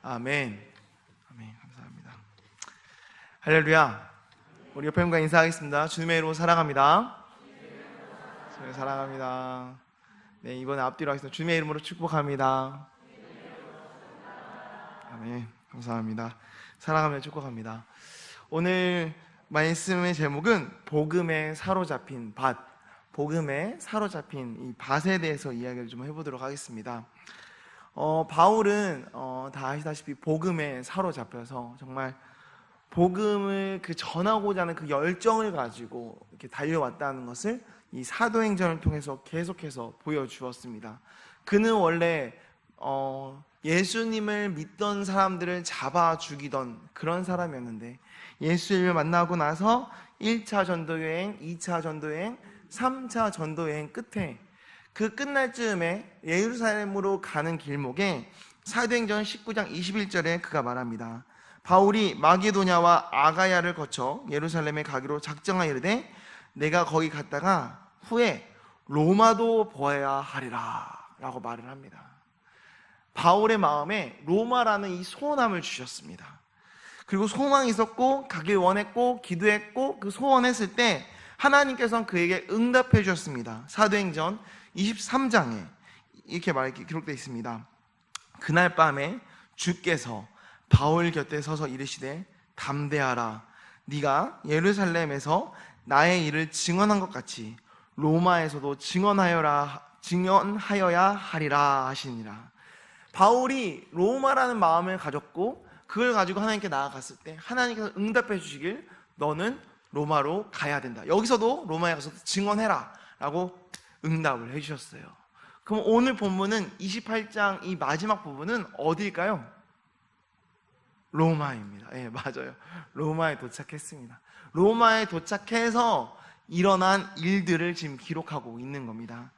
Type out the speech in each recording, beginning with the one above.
아멘. 아멘. 감사합니다. 할렐루야. 우리 옆에 분과 인사하겠습니다. 주님의 이름으로 사랑합니다. 주님을 사랑합니다. 네, 이번에 앞뒤로 하겠습니다. 주님의 이름으로 축복합니다. 아멘. 감사합니다. 사랑하며 축복합니다. 오늘 말씀의 제목은 복음에 사로잡힌 밭, 복음에 사로잡힌 이 밭에 대해서 이야기를 좀 해보도록 하겠습니다. 바울은 다 아시다시피 복음에 사로잡혀서 정말 복음을 전하고자 하는 그 열정을 가지고 이렇게 달려왔다는 것을 이 사도행전을 통해서 계속해서 보여주었습니다. 그는 원래 예수님을 믿던 사람들을 잡아 죽이던 그런 사람이었는데, 예수님을 만나고 나서 1차 전도여행, 2차 전도여행, 3차 전도여행 끝에 그 끝날 즈음에 예루살렘으로 가는 길목에 사도행전 19장 21절에 그가 말합니다. 바울이 마게도냐와 아가야를 거쳐 예루살렘에 가기로 작정하여 이르되 내가 거기 갔다가 후에 로마도 보아야 하리라 라고 말을 합니다. 바울의 마음에 로마라는 이 소원함을 주셨습니다. 그리고 소망이 있었고 가길 원했고 기도했고 그 소원했을 때 하나님께서는 그에게 응답해 주셨습니다. 사도행전 23장에 이렇게 기록되어 있습니다. 그날 밤에 주께서 바울 곁에 서서 이르시되 담대하라, 네가 예루살렘에서 나의 일을 증언한 것 같이 로마에서도 증언하여야 하리라 하시니라. 바울이 로마라는 마음을 가졌고 그걸 가지고 하나님께 나아갔을 때 하나님께서 응답해 주시길 너는 로마로 가야 된다, 여기서도 로마에 가서 증언해라 라고 응답을 해주셨어요. 그럼 오늘 본문은 28장 이 마지막 부분은 어디일까요? 로마입니다. 예, 맞아요. 로마에 도착했습니다. 로마에 도착해서 일어난 일들을 지금 기록하고 있는 겁니다.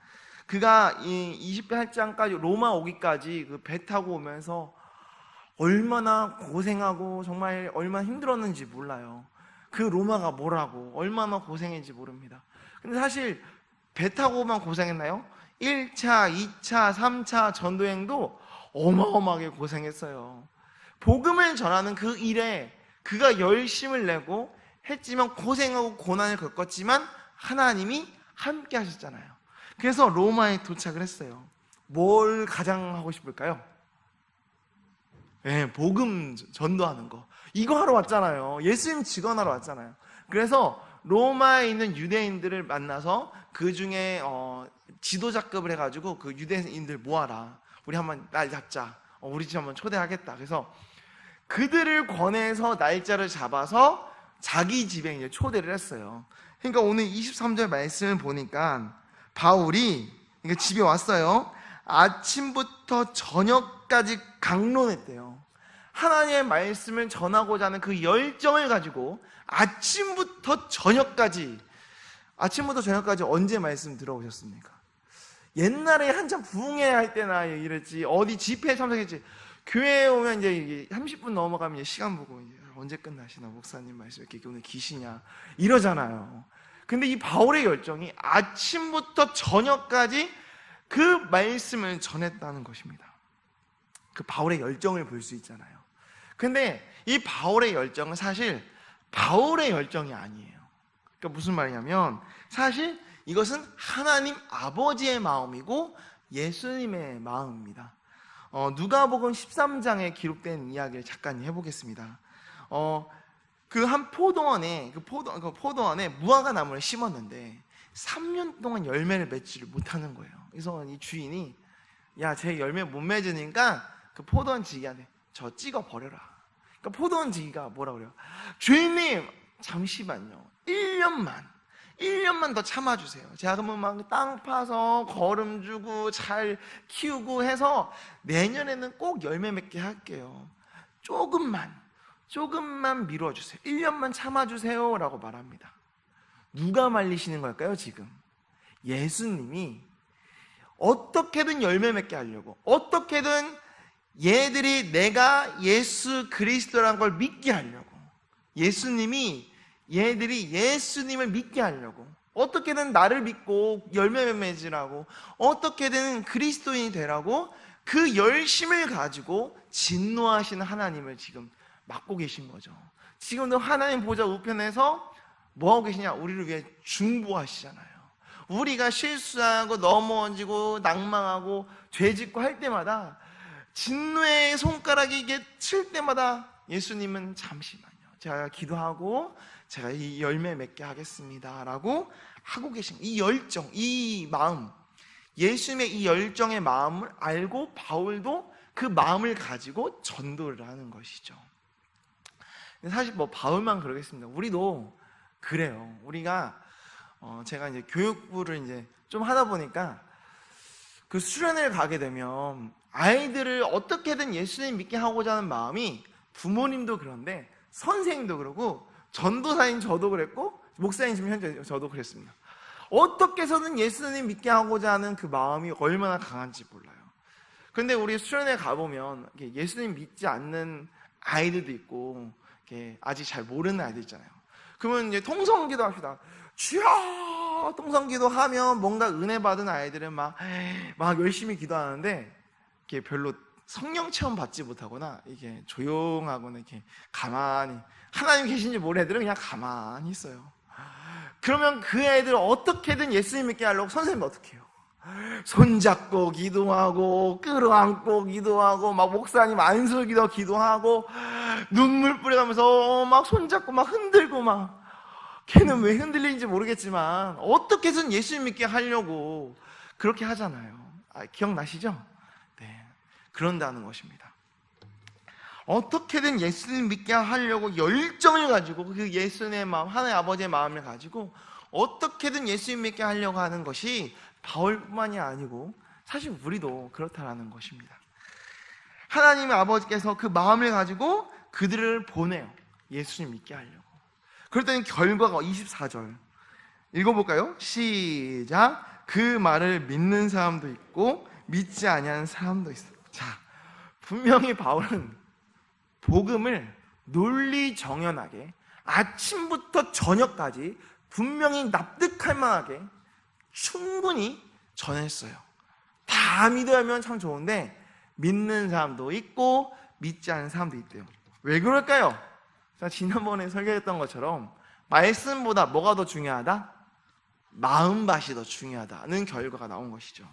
그가 이 28장까지 로마 오기까지 그 배 타고 오면서 얼마나 고생하고 정말 얼마나 힘들었는지 몰라요. 그 로마가 뭐라고 얼마나 고생했는지 모릅니다. 근데 사실 배 타고만 고생했나요? 1차, 2차, 3차 전도행도 어마어마하게 고생했어요. 복음을 전하는 그 일에 그가 열심을 내고 했지만 고생하고 고난을 겪었지만 하나님이 함께 하셨잖아요. 그래서 로마에 도착을 했어요. 뭘 가장 하고 싶을까요? 네, 복음 전도하는 거. 이거 하러 왔잖아요. 예수님 직언하러 왔잖아요. 그래서 로마에 있는 유대인들을 만나서 그 중에 지도자급을 해가지고 그 유대인들 모아라, 우리 한번 날 잡자, 우리 집 한번 초대하겠다. 그래서 그들을 권해서 날짜를 잡아서 자기 집에 이제 초대를 했어요. 그러니까 오늘 23절 말씀을 보니까 바울이 집에 왔어요. 아침부터 저녁까지 강론했대요. 하나님의 말씀을 전하고자 하는 그 열정을 가지고 아침부터 저녁까지 언제 말씀 들어오셨습니까? 옛날에 한참 부흥회 할 때나 이랬지, 어디 집회에 참석했지, 교회에 오면 이제 30분 넘어가면 이제 시간 보고 이제 언제 끝나시나 목사님 말씀 이렇게 오늘 기시냐 이러잖아요. 근데 이 바울의 열정이 아침부터 저녁까지 그 말씀을 전했다는 것입니다. 그 바울의 열정을 볼 수 있잖아요. 근데 이 바울의 열정은 사실 바울의 열정이 아니에요. 그러니까 무슨 말이냐면 사실 이것은 하나님 아버지의 마음이고 예수님의 마음입니다. 누가복음 13장에 기록된 이야기를 잠깐 해보겠습니다. 그 한 포도원에 포도원에 무화과 나무를 심었는데 3년 동안 열매를 맺지를 못하는 거예요. 그래서 이 주인이 야, 제 열매 못 맺으니까 그 포도원 지기한테 저 찍어 버려라. 그러니까 포도원 지기가 뭐라 그래요? 주인님 잠시만요, 1년만 더 참아주세요. 제가 그러면 막 땅 파서 거름 주고 잘 키우고 해서 내년에는 꼭 열매 맺게 할게요. 조금만 미뤄주세요. 1년만 참아주세요 라고 말합니다. 누가 말리시는 걸까요? 지금 예수님이 어떻게든 열매 맺게 하려고, 어떻게든 얘들이 내가 예수 그리스도라는 걸 믿게 하려고, 예수님이 얘들이 예수님을 믿게 하려고, 어떻게든 나를 믿고 열매 맺으라고, 어떻게든 그리스도인이 되라고 그 열심을 가지고 진노하시는 하나님을 지금 맡고 계신 거죠. 지금도 하나님 보좌 우편에서 뭐하고 계시냐? 우리를 위해 중보하시잖아요. 우리가 실수하고 넘어지고 낭망하고 죄짓고 할 때마다, 진노의 손가락이 이게 칠 때마다 예수님은 잠시만요, 제가 기도하고 제가 이 열매 맺게 하겠습니다 라고 하고 계신 이 열정, 이 마음, 예수님의 이 열정의 마음을 알고 바울도 그 마음을 가지고 전도를 하는 것이죠. 사실 뭐 바울만 그러겠습니다. 우리도 그래요. 우리가 제가 이제 교육부를 이제 좀 하다 보니까 그 수련회를 가게 되면 아이들을 어떻게든 예수님 믿게 하고자 하는 마음이, 부모님도 그런데 선생님도 그러고 전도사인 저도 그랬고 목사님 지금 현재 저도 그랬습니다. 어떻게 해서든 예수님 믿게 하고자 하는 그 마음이 얼마나 강한지 몰라요. 그런데 우리 수련회 가보면 예수님 믿지 않는 아이들도 있고 아직 잘 모르는 아이들 있잖아요. 그러면 이제 통성기도 합시다. 주여! 통성기도 하면 뭔가 은혜 받은 아이들은 막 열심히 기도하는데 이게 별로 성령 체험 받지 못하거나 이게 조용하거나 이렇게 가만히, 하나님 계신지 모르는 애들은 그냥 가만히 있어요. 그러면 그 애들 어떻게든 예수님 믿게 하려고 선생님이 어떻게 해요? 손잡고 기도하고 끌어안고 기도하고 막 목사님 안수기도 기도하고 눈물 뿌려가면서 막 손잡고 막 흔들고, 막 걔는 왜 흔들리는지 모르겠지만 어떻게든 예수님 믿게 하려고 그렇게 하잖아요. 기억나시죠? 네, 그런다는 것입니다. 어떻게든 예수님 믿게 하려고 열정을 가지고, 그 예수님의 마음, 하나님 아버지의 마음을 가지고 어떻게든 예수님 믿게 하려고 하는 것이 바울뿐만이 아니고 사실 우리도 그렇다라는 것입니다. 하나님의 아버지께서 그 마음을 가지고 그들을 보내요. 예수님 믿게 하려고. 그랬더니 결과가 24절 읽어볼까요? 시작. 그 말을 믿는 사람도 있고 믿지 아니하는 사람도 있어. 자, 분명히 바울은 복음을 논리정연하게 아침부터 저녁까지 분명히 납득할 만하게 충분히 전했어요. 다 믿으면 참 좋은데 믿는 사람도 있고 믿지 않는 사람도 있대요. 왜 그럴까요? 자, 지난번에 설교했던 것처럼 말씀보다 뭐가 더 중요하다? 마음밭이 더 중요하다는 결과가 나온 것이죠.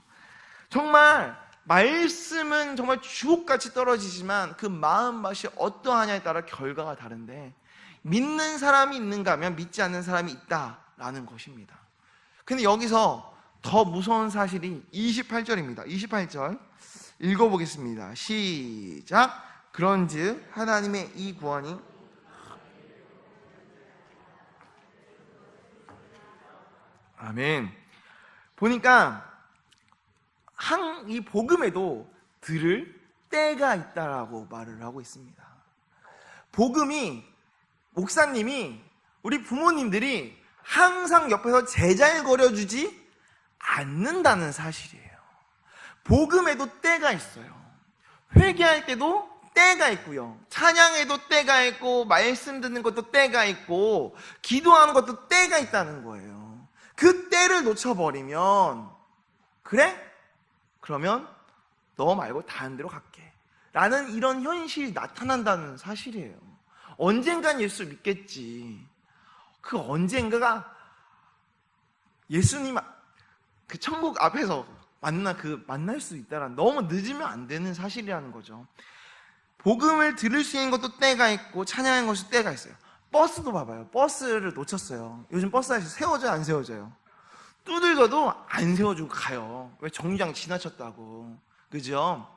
정말 말씀은 정말 주옥같이 떨어지지만 그 마음밭이 어떠하냐에 따라 결과가 다른데, 믿는 사람이 있는가 하면 믿지 않는 사람이 있다라는 것입니다. 근데 여기서 더 무서운 사실이 28절입니다. 28절 읽어보겠습니다. 시작. 그런즉 하나님의 이 구원이 아멘. 보니까 이 복음에도 들을 때가 있다라고 말을 하고 있습니다. 복음이, 목사님이, 우리 부모님들이 항상 옆에서 제잘거려주지 않는다는 사실이에요. 복음에도 때가 있어요. 회개할 때도 때가 있고요, 찬양에도 때가 있고, 말씀 듣는 것도 때가 있고, 기도하는 것도 때가 있다는 거예요. 그 때를 놓쳐버리면, 그래? 그러면 너 말고 다른 데로 갈게 라는 이런 현실이 나타난다는 사실이에요. 언젠간 예수 믿겠지. 그 언젠가가 예수님 그 천국 앞에서 만날 수 있다는, 너무 늦으면 안 되는 사실이라는 거죠. 복음을 들을 수 있는 것도 때가 있고 찬양하는 것도 때가 있어요. 버스도 봐봐요. 버스를 놓쳤어요. 요즘 버스가 세워져요, 안 세워져요? 두들겨도 안 세워주고 가요. 왜? 정류장 지나쳤다고. 그죠?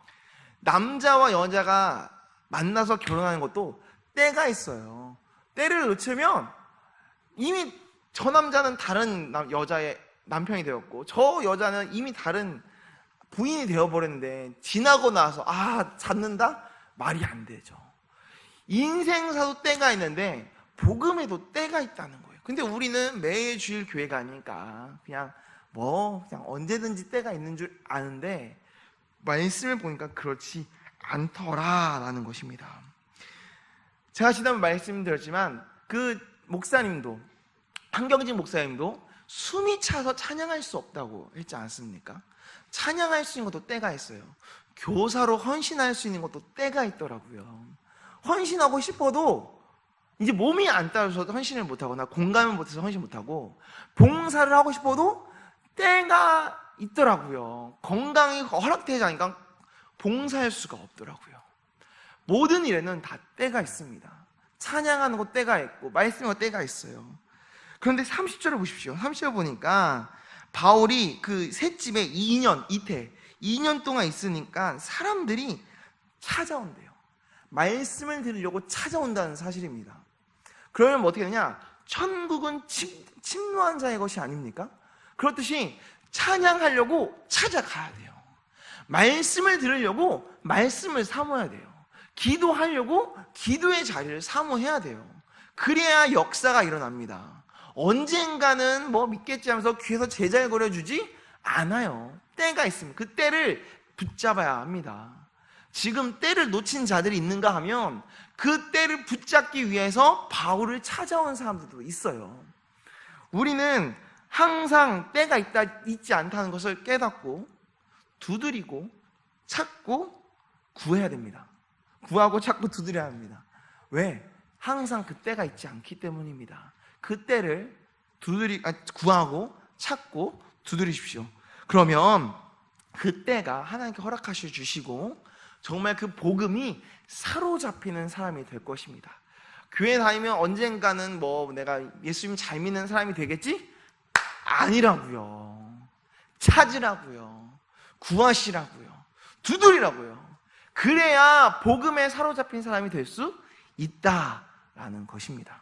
남자와 여자가 만나서 결혼하는 것도 때가 있어요. 때를 놓치면 이미 저 남자는 다른 여자의 남편이 되었고 저 여자는 이미 다른 부인이 되어버렸는데, 지나고 나서 찾는다? 말이 안 되죠. 인생사도 때가 있는데 복음에도 때가 있다는 거예요. 근데 우리는 매일 주일 교회 가니까 그냥 언제든지 때가 있는 줄 아는데, 말씀을 보니까 그렇지 않더라라는 것입니다. 제가 지난번 말씀드렸지만 그 목사님도, 한경진 목사님도 숨이 차서 찬양할 수 없다고 했지 않습니까? 찬양할 수 있는 것도 때가 있어요. 교사로 헌신할 수 있는 것도 때가 있더라고요. 헌신하고 싶어도 이제 몸이 안 따라줘서 헌신을 못하거나 공감을 못해서 헌신 못하고, 봉사를 하고 싶어도 때가 있더라고요. 건강이 허락되지 않으니까 봉사할 수가 없더라고요. 모든 일에는 다 때가 있습니다. 찬양하는 거 때가 있고 말씀하는 거 때가 있어요. 그런데 30절을 보십시오. 30절 보니까 바울이 그 셋집에 2년 동안 있으니까 사람들이 찾아온대요. 말씀을 들으려고 찾아온다는 사실입니다. 그러면 뭐 어떻게 되냐? 천국은 침노한 자의 것이 아닙니까? 그렇듯이 찬양하려고 찾아가야 돼요. 말씀을 들으려고 말씀을 사모해야 돼요. 기도하려고 기도의 자리를 사모해야 돼요. 그래야 역사가 일어납니다. 언젠가는 뭐 믿겠지 하면서 귀에서 제잘 거려주지 않아요. 때가 있습니다. 그 때를 붙잡아야 합니다. 지금 때를 놓친 자들이 있는가 하면 그 때를 붙잡기 위해서 바울을 찾아온 사람들도 있어요. 우리는 항상 때가 있지 않다는 것을 깨닫고 두드리고 찾고 구해야 됩니다. 구하고 찾고 두드려야 합니다. 왜? 항상 그 때가 있지 않기 때문입니다. 그 때를 구하고 찾고 두드리십시오. 그러면 그 때가 하나님께 허락하셔 주시고 정말 그 복음이 사로잡히는 사람이 될 것입니다. 교회 다니면 언젠가는 뭐 내가 예수님 잘 믿는 사람이 되겠지? 아니라고요. 찾으라고요. 구하시라고요. 두드리라고요. 그래야 복음에 사로잡힌 사람이 될 수 있다라는 것입니다.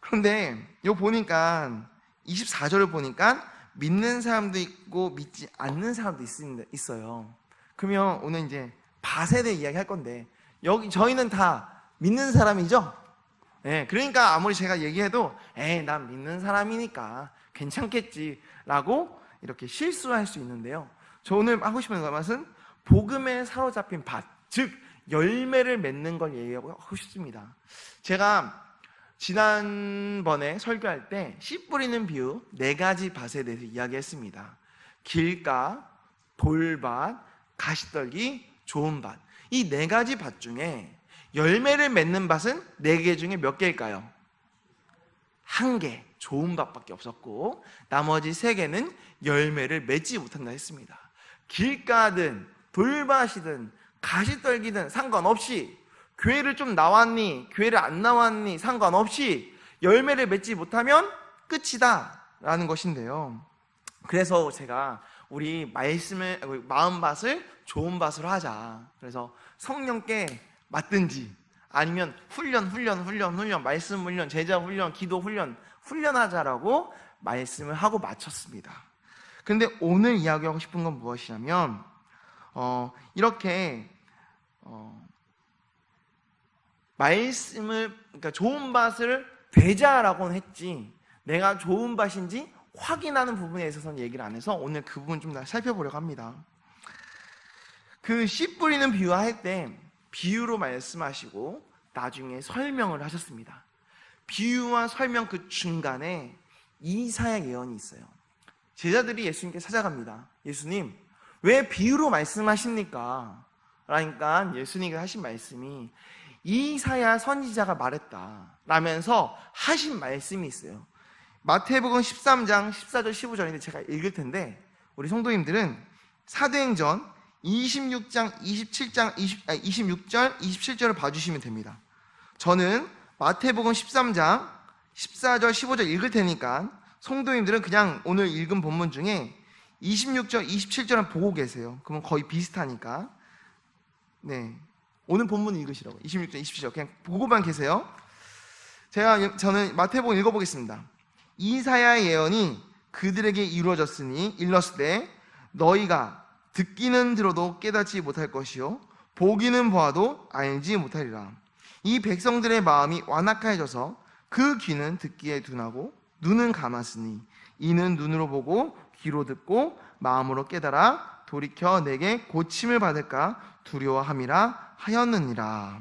그런데 이거 보니까 24절을 보니까 믿는 사람도 있고 믿지 않는 사람도 있어요. 그러면 오늘 이제 밭에 대해 이야기 할 건데, 여기 저희는 다 믿는 사람이죠? 네, 그러니까 아무리 제가 얘기해도 난 믿는 사람이니까 괜찮겠지라고 이렇게 실수할 수 있는데요. 저 오늘 하고 싶은 것은 복음에 사로잡힌 밭, 즉 열매를 맺는 걸 얘기하고 싶습니다. 제가 지난번에 설교할 때 씨 뿌리는 비유 4가지 밭에 대해서 이야기했습니다. 길가, 돌밭, 가시떨기, 좋은 밭. 이 4가지 밭 중에 열매를 맺는 밭은 4개 중에 몇 개일까요? 1개, 좋은 밭밖에 없었고 나머지 3개는 열매를 맺지 못한다 했습니다. 길가든 돌밭이든 가시떨기든 상관없이, 교회를 좀 나왔니 교회를 안 나왔니 상관없이 열매를 맺지 못하면 끝이다 라는 것인데요. 그래서 제가 우리 마음밭을 좋은 밭으로 하자. 그래서 성령께 맡든지 아니면 훈련, 말씀 훈련, 제자 훈련, 기도 훈련하자라고 말씀을 하고 마쳤습니다. 그런데 오늘 이야기하고 싶은 건 무엇이냐면 이렇게 말씀을, 그러니까 좋은 밭을 되자라고는 했지 내가 좋은 밭인지 확인하는 부분에 있어서는 얘기를 안 해서 오늘 그 부분 좀 더 살펴보려고 합니다. 그 씨 뿌리는 비유할 때 비유로 말씀하시고 나중에 설명을 하셨습니다. 비유와 설명 그 중간에 이사야 예언이 있어요. 제자들이 예수님께 찾아갑니다. 예수님, 왜 비유로 말씀하십니까? 그러니까 예수님이 하신 말씀이 이사야 선지자가 말했다 라면서 하신 말씀이 있어요. 마태복음 13장 14절 15절인데 제가 읽을 텐데 우리 성도님들은 사도행전 26장 27절 27절을 봐주시면 됩니다. 저는 마태복음 13장 14절 15절 읽을 테니까 성도님들은 그냥 오늘 읽은 본문 중에 26절 27절은 보고 계세요. 그러면 거의 비슷하니까 네, 오늘 본문 읽으시라고. 26절 27절 그냥 보고만 계세요. 저는 마태복음 읽어보겠습니다. 이사야의 예언이 그들에게 이루어졌으니 일렀으되 너희가 듣기는 들어도 깨닫지 못할 것이요 보기는 보아도 알지 못하리라. 이 백성들의 마음이 완악해져서 그 귀는 듣기에 둔하고 눈은 감았으니 이는 눈으로 보고 귀로 듣고 마음으로 깨달아 돌이켜 내게 고침을 받을까 두려워함이라 하였느니라.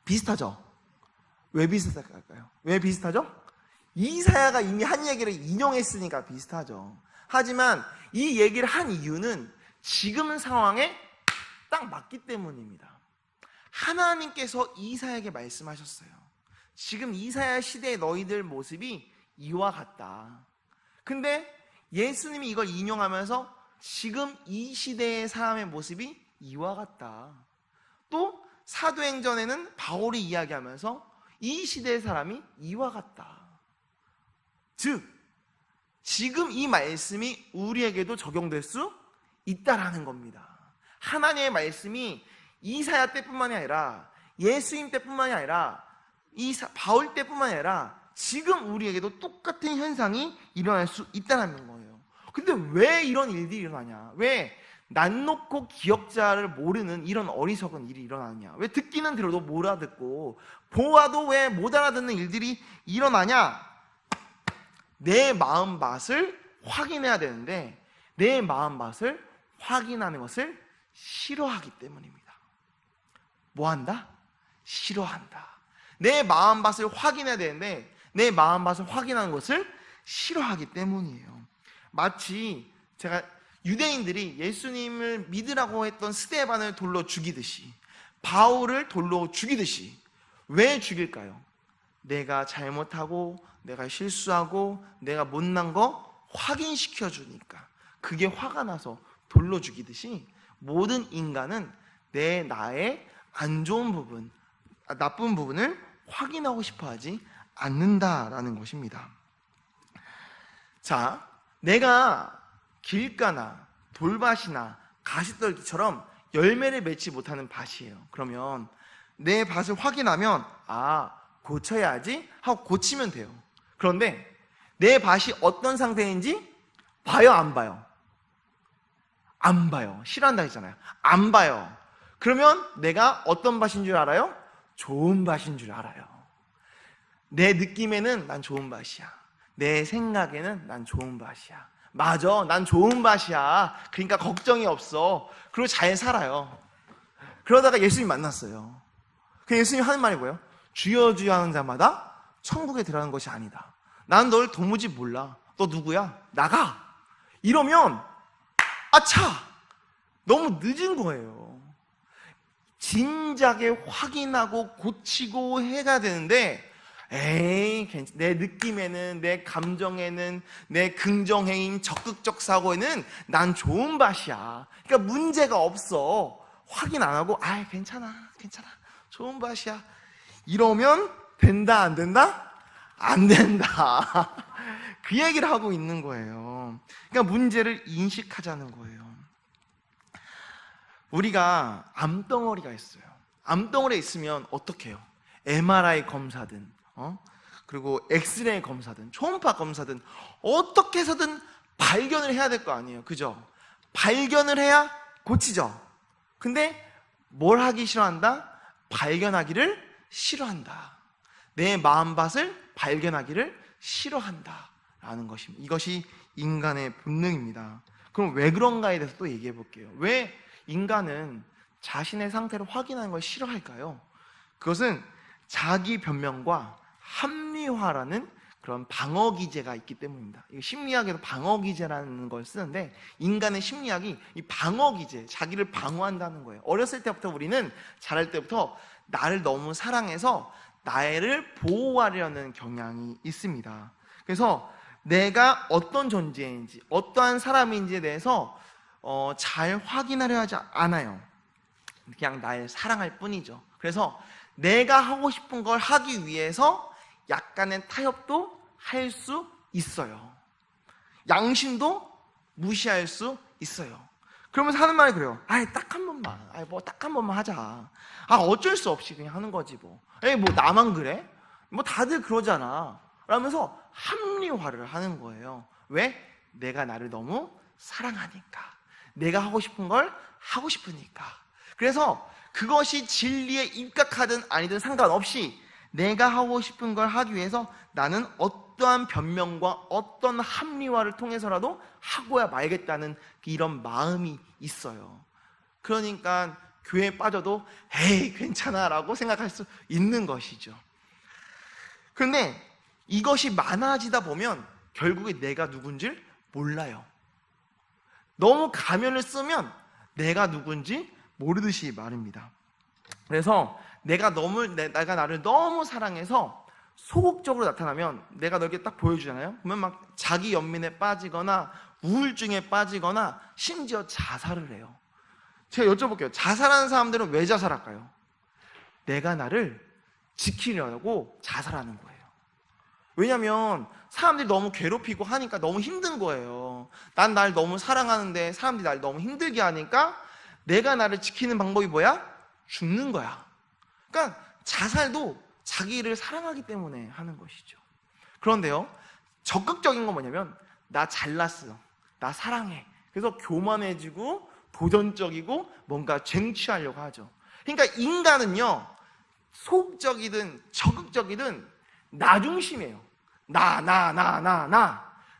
비슷하죠? 왜 비슷할까요? 왜 비슷하죠? 이사야가 이미 한 얘기를 인용했으니까 비슷하죠. 하지만 이 얘기를 한 이유는 지금 상황에 딱 맞기 때문입니다. 하나님께서 이사야에게 말씀하셨어요. 지금 이사야 시대의 너희들 모습이 이와 같다. 근데 예수님이 이걸 인용하면서 지금 이 시대의 사람의 모습이 이와 같다. 또 사도행전에는 바울이 이야기하면서 이 시대의 사람이 이와 같다. 즉 지금 이 말씀이 우리에게도 적용될 수 있다라는 겁니다. 하나님의 말씀이 이사야 때뿐만이 아니라 예수님 때뿐만이 아니라 바울 때뿐만이 아니라 지금 우리에게도 똑같은 현상이 일어날 수 있다는 거예요. 근데 왜 이런 일들이 일어나냐? 왜 난 놓고 기억자를 모르는 이런 어리석은 일이 일어나냐? 왜 듣기는 들어도 못 알아듣고 보아도 왜 못 알아듣는 일들이 일어나냐? 내 마음 맛을 확인해야 되는데 내 마음 맛을 확인하는 것을 싫어하기 때문입니다. 뭐 한다? 싫어한다. 내 마음 맛을 확인해야 되는데 내 마음 맛을 확인하는 것을 싫어하기 때문이에요. 마치 제가 유대인들이 예수님을 믿으라고 했던 스데반을 돌로 죽이듯이 바울을 돌로 죽이듯이 왜 죽일까요? 내가 잘못하고 내가 실수하고 내가 못난 거 확인시켜 주니까 그게 화가 나서 돌로 죽이듯이 모든 인간은 나의 안 좋은 부분, 나쁜 부분을 확인하고 싶어 하지 않는다라는 것입니다. 자, 내가 길가나 돌밭이나 가시떨기처럼 열매를 맺지 못하는 밭이에요. 그러면 내 밭을 확인하면 고쳐야지 하고 고치면 돼요. 그런데 내 밭이 어떤 상태인지 봐요, 안 봐요? 안 봐요. 싫어한다 했잖아요. 안 봐요. 그러면 내가 어떤 밭인 줄 알아요? 좋은 밭인 줄 알아요. 내 느낌에는 난 좋은 밭이야. 내 생각에는 난 좋은 밭이야. 맞아, 난 좋은 밭이야. 그러니까 걱정이 없어. 그리고 잘 살아요. 그러다가 예수님 만났어요. 그 예수님 하는 말이 뭐예요? 주여 주여 하는 자마다 천국에 들어가는 것이 아니다. 난 널 도무지 몰라. 너 누구야? 나가. 이러면 너무 늦은 거예요. 진작에 확인하고 고치고 해야 되는데 내 느낌에는, 내 감정에는, 내 긍정행위, 적극적 사고에는 난 좋은 밭이야. 그러니까 문제가 없어. 확인 안 하고 괜찮아 좋은 밭이야. 이러면 된다 안 된다? 안 된다. 그 얘기를 하고 있는 거예요. 그러니까 문제를 인식하자는 거예요. 우리가 암덩어리가 있어요. 암덩어리에 있으면 어떻게 해요? MRI 검사든 그리고 엑스레이 검사든 초음파 검사든 어떻게 해서든 발견을 해야 될 거 아니에요. 그죠? 발견을 해야 고치죠. 근데 뭘 하기 싫어한다? 발견하기를 싫어한다. 내 마음밭을 발견하기를 싫어한다 라는 것입니다. 이것이 인간의 본능입니다. 그럼 왜 그런가에 대해서 또 얘기해 볼게요. 왜 인간은 자신의 상태를 확인하는 걸 싫어할까요? 그것은 자기 변명과 합리화라는 그런 방어 기제가 있기 때문입니다. 심리학에서 방어 기제라는 걸 쓰는데 인간의 심리학이 이 방어 기제, 자기를 방어한다는 거예요. 어렸을 때부터 우리는 자랄 때부터 나를 너무 사랑해서 나를 보호하려는 경향이 있습니다. 그래서 내가 어떤 존재인지 어떠한 사람인지에 대해서 잘 확인하려 하지 않아요. 그냥 날 사랑할 뿐이죠. 그래서 내가 하고 싶은 걸 하기 위해서 약간의 타협도 할 수 있어요. 양심도 무시할 수 있어요. 그러면서 하는 말이 그래요. 딱 한 번만. 딱 한 번만 하자. 어쩔 수 없이 그냥 하는 거지 뭐. 나만 그래? 다들 그러잖아. 라면서 합리화를 하는 거예요. 왜? 내가 나를 너무 사랑하니까. 내가 하고 싶은 걸 하고 싶으니까. 그래서 그것이 진리에 입각하든 아니든 상관없이 내가 하고 싶은 걸 하기 위해서 나는 어떠한 변명과 어떤 합리화를 통해서라도 하고야 말겠다는 이런 마음이 있어요. 그러니까 교회에 빠져도 괜찮아 라고 생각할 수 있는 것이죠. 그런데 이것이 많아지다 보면 결국에 내가 누군지 몰라요. 너무 가면을 쓰면 내가 누군지 모르듯이 말입니다. 그래서 내가 나를 너무 사랑해서 소극적으로 나타나면 내가 너에게 딱 보여주잖아요. 그러면 막 자기 연민에 빠지거나 우울증에 빠지거나 심지어 자살을 해요. 제가 여쭤볼게요. 자살하는 사람들은 왜 자살할까요? 내가 나를 지키려고 자살하는 거예요. 왜냐면 사람들이 너무 괴롭히고 하니까 너무 힘든 거예요. 난 날 너무 사랑하는데 사람들이 날 너무 힘들게 하니까 내가 나를 지키는 방법이 뭐야? 죽는 거야. 그러니까 자살도 자기를 사랑하기 때문에 하는 것이죠. 그런데요, 적극적인 건 뭐냐면 나 잘났어, 나 사랑해. 그래서 교만해지고 도전적이고 뭔가 쟁취하려고 하죠. 그러니까 인간은요, 소극적이든 적극적이든 나 중심이에요.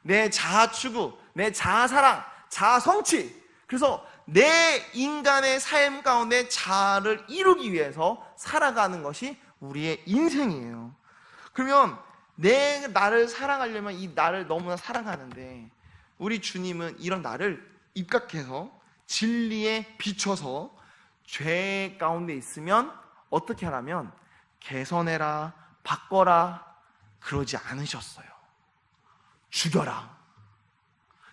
내 자아 추구, 내 자아 사랑, 자아 성취. 그래서 내 인간의 삶 가운데 자아를 이루기 위해서 살아가는 것이 우리의 인생이에요. 그러면 나를 사랑하려면 이 나를 너무나 사랑하는데 우리 주님은 이런 나를 입각해서 진리에 비춰서 죄 가운데 있으면 어떻게 하라면 개선해라, 바꿔라 그러지 않으셨어요. 죽여라.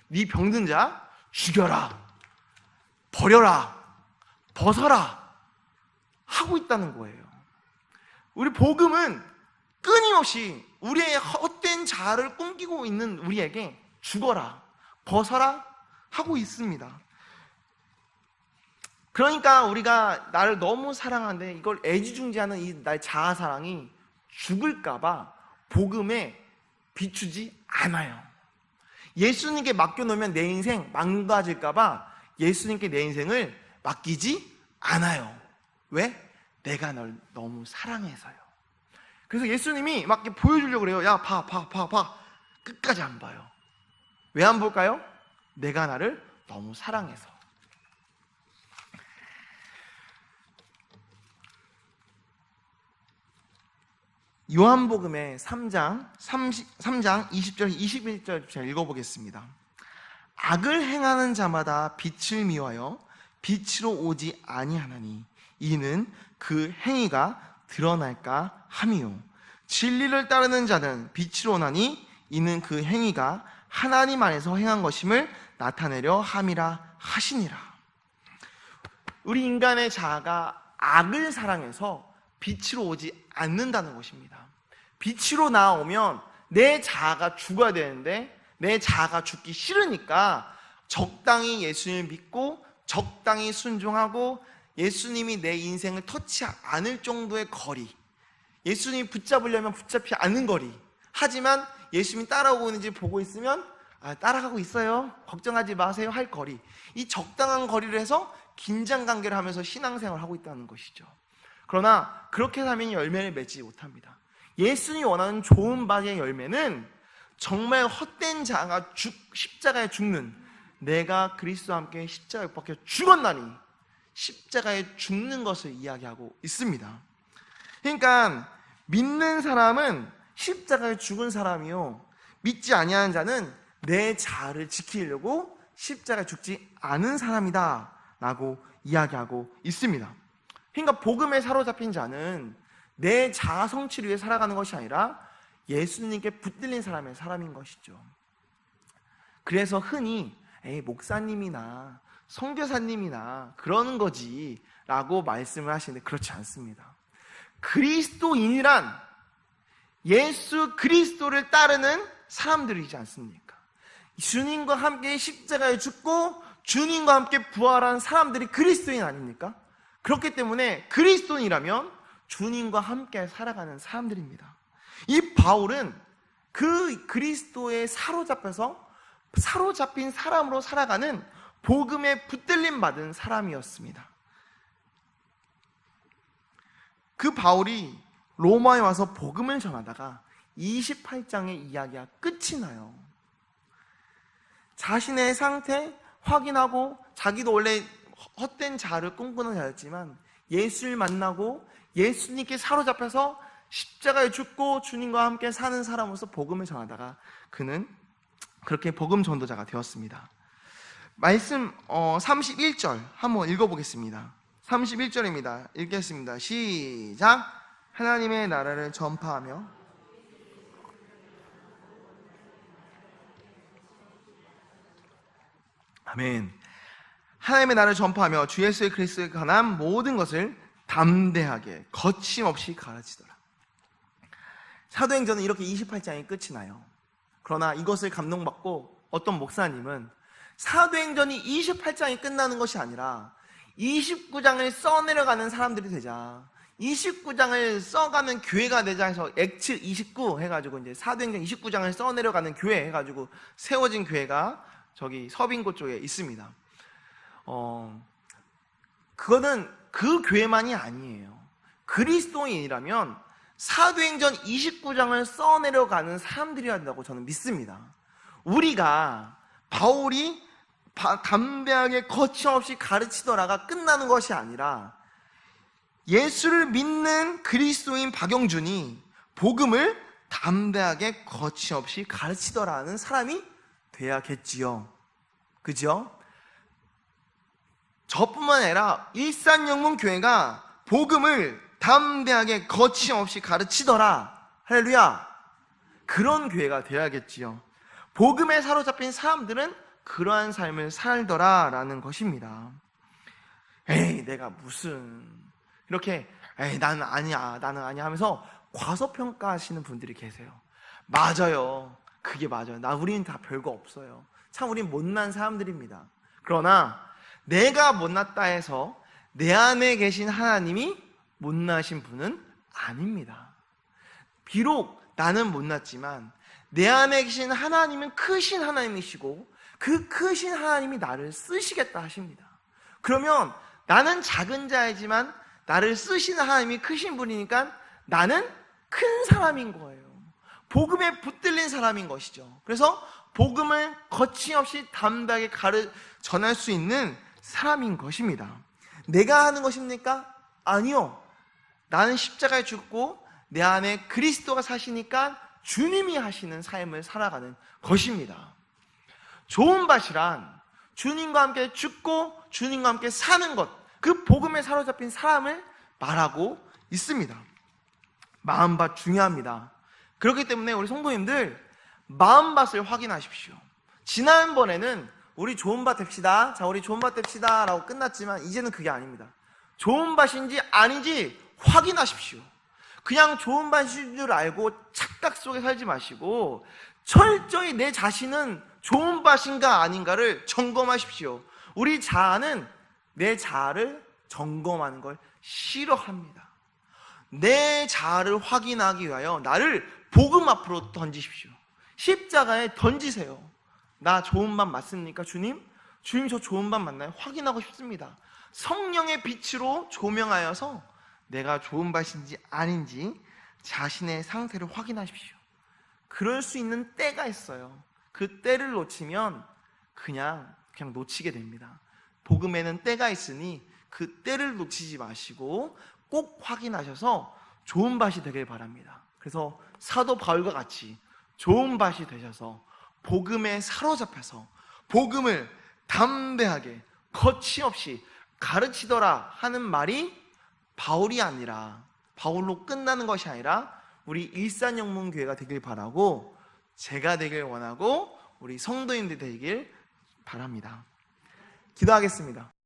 네 병든 자 죽여라, 버려라, 벗어라 하고 있다는 거예요. 우리 복음은 끊임없이 우리의 헛된 자아를 꿈꾸고 있는 우리에게 죽어라, 벗어라 하고 있습니다. 그러니까 우리가 나를 너무 사랑하는데 이걸 애지중지하는 이 나의 자아 사랑이 죽을까봐 복음에 비추지 않아요. 예수님께 맡겨놓으면 내 인생 망가질까봐 예수님께 내 인생을 맡기지 않아요. 왜? 내가 널 너무 사랑해서요. 그래서 예수님이 막 이렇게 보여주려고 그래요. 야, 봐. 끝까지 안 봐요. 왜 안 볼까요? 내가 나를 너무 사랑해서. 요한복음의 3장 20절 21절 제가 읽어보겠습니다. 악을 행하는 자마다 빛을 미워하여 빛으로 오지 아니하나니 이는 그 행위가 드러날까 함이요 진리를 따르는 자는 빛으로 오나니 이는 그 행위가 하나님 안에서 행한 것임을 나타내려 함이라 하시니라. 우리 인간의 자아가 악을 사랑해서 빛으로 오지 않는다는 것입니다. 빛으로 나오면 내 자아가 죽어야 되는데 내 자아가 죽기 싫으니까 적당히 예수님을 믿고 적당히 순종하고 예수님이 내 인생을 터치 않을 정도의 거리, 예수님이 붙잡으려면 붙잡지 않는 거리, 하지만 예수님이 따라오고 있는지 보고 있으면 따라가고 있어요, 걱정하지 마세요 할 거리, 이 적당한 거리를 해서 긴장관계를 하면서 신앙생활을 하고 있다는 것이죠. 그러나 그렇게 하면 열매를 맺지 못합니다. 예수님이 원하는 좋은 바의 열매는 정말 헛된 자가 십자가에 죽는, 내가 그리스도와 함께 십자가에 못 박혀 죽었나니 십자가에 죽는 것을 이야기하고 있습니다. 그러니까 믿는 사람은 십자가에 죽은 사람이요, 믿지 아니하는 자는 내 자아를 지키려고 십자가에 죽지 않은 사람이다 라고 이야기하고 있습니다. 그러니까 복음에 사로잡힌 자는 내 자아 성취를 위해 살아가는 것이 아니라 예수님께 붙들린 사람인 것이죠. 그래서 흔히 목사님이나 선교사님이나 그러는 거지 라고 말씀을 하시는데 그렇지 않습니다. 그리스도인이란 예수 그리스도를 따르는 사람들이지 않습니까? 주님과 함께 십자가에 죽고 주님과 함께 부활한 사람들이 그리스도인 아닙니까? 그렇기 때문에 그리스도인이라면 주님과 함께 살아가는 사람들입니다. 이 바울은 그 그리스도에 사로잡힌 사람으로 살아가는 복음에 붙들림 받은 사람이었습니다. 그 바울이 로마에 와서 복음을 전하다가 28장의 이야기가 끝이 나요. 자신의 상태 확인하고 자기도 원래 헛된 자아를 꿈꾸는 자였지만 예수를 만나고 예수님께 사로잡혀서 십자가에 죽고 주님과 함께 사는 사람으로서 복음을 전하다가 그는 그렇게 복음 전도자가 되었습니다. 말씀 31절 한번 읽어보겠습니다. 31절입니다. 읽겠습니다. 시작. 하나님의 나라를 전파하며 아멘. 하나님의 나라를 전파하며 주 예수 그리스도에 관한 모든 것을 담대하게 거침없이 가르치더라. 사도행전은 이렇게 28장이 끝이 나요. 그러나 이것을 감동받고 어떤 목사님은 사도행전이 28장이 끝나는 것이 아니라 29장을 써내려가는 사람들이 되자, 29장을 써가는 교회가 되자 해서 액츠 29 해가지고 이제 사도행전 29장을 써내려가는 교회 해가지고 세워진 교회가 저기 서빙고 쪽에 있습니다. 그거는 그 교회만이 아니에요. 그리스도인이라면 사도행전 29장을 써내려가는 사람들이어야 된다고 저는 믿습니다. 우리가 바울이 담대하게 거침없이 가르치더라가 끝나는 것이 아니라 예수를 믿는 그리스도인 박영준이 복음을 담대하게 거침없이 가르치더라는 사람이 돼야겠지요. 그죠? 저뿐만 아니라 일산영문교회가 복음을 담대하게 거침없이 가르치더라. 할렐루야. 그런 교회가 돼야겠지요. 복음에 사로잡힌 사람들은 그러한 삶을 살더라 라는 것입니다. 에이 내가 무슨 이렇게 나는 아니야 하면서 과소평가하시는 분들이 계세요. 맞아요. 그게 맞아요. 우리는 다 별거 없어요. 참 우린 못난 사람들입니다. 그러나 내가 못났다 해서 내 안에 계신 하나님이 못나신 분은 아닙니다. 비록 나는 못났지만 내 안에 계신 하나님은 크신 하나님이시고 그 크신 하나님이 나를 쓰시겠다 하십니다. 그러면 나는 작은 자이지만 나를 쓰시는 하나님이 크신 분이니까 나는 큰 사람인 거예요. 복음에 붙들린 사람인 것이죠. 그래서 복음을 거침없이 담대하게 전할 수 있는 사람인 것입니다. 내가 하는 것입니까? 아니요. 나는 십자가에 죽고 내 안에 그리스도가 사시니까 주님이 하시는 삶을 살아가는 것입니다. 좋은 밭이란 주님과 함께 죽고 주님과 함께 사는 것, 그 복음에 사로잡힌 사람을 말하고 있습니다. 마음밭 중요합니다. 그렇기 때문에 우리 성도님들 마음밭을 확인하십시오. 지난번에는 우리 좋은 밭 됩시다, 자 우리 좋은 밭 됩시다 라고 끝났지만 이제는 그게 아닙니다. 좋은 밭인지 아닌지 확인하십시오. 그냥 좋은 밭인 줄 알고 착각 속에 살지 마시고 철저히 내 자신은 좋은 밭인가 아닌가를 점검하십시오. 우리 자아는 내 자아를 점검하는 걸 싫어합니다. 내 자아를 확인하기 위하여 나를 복음 앞으로 던지십시오. 십자가에 던지세요. 나 좋은 밭 맞습니까 주님? 주님 저 좋은 밭 맞나요? 확인하고 싶습니다. 성령의 빛으로 조명하여서 내가 좋은 밭인지 아닌지 자신의 상태를 확인하십시오. 그럴 수 있는 때가 있어요. 그 때를 놓치면 그냥 놓치게 됩니다. 복음에는 때가 있으니 그 때를 놓치지 마시고 꼭 확인하셔서 좋은 밭이 되길 바랍니다. 그래서 사도 바울과 같이 좋은 밭이 되셔서 복음에 사로잡혀서 복음을 담대하게 거침없이 가르치더라 하는 말이 바울이 아니라 바울로 끝나는 것이 아니라 우리 일산영문교회가 되길 바라고 제가 되길 원하고 우리 성도님들 되길 바랍니다. 기도하겠습니다.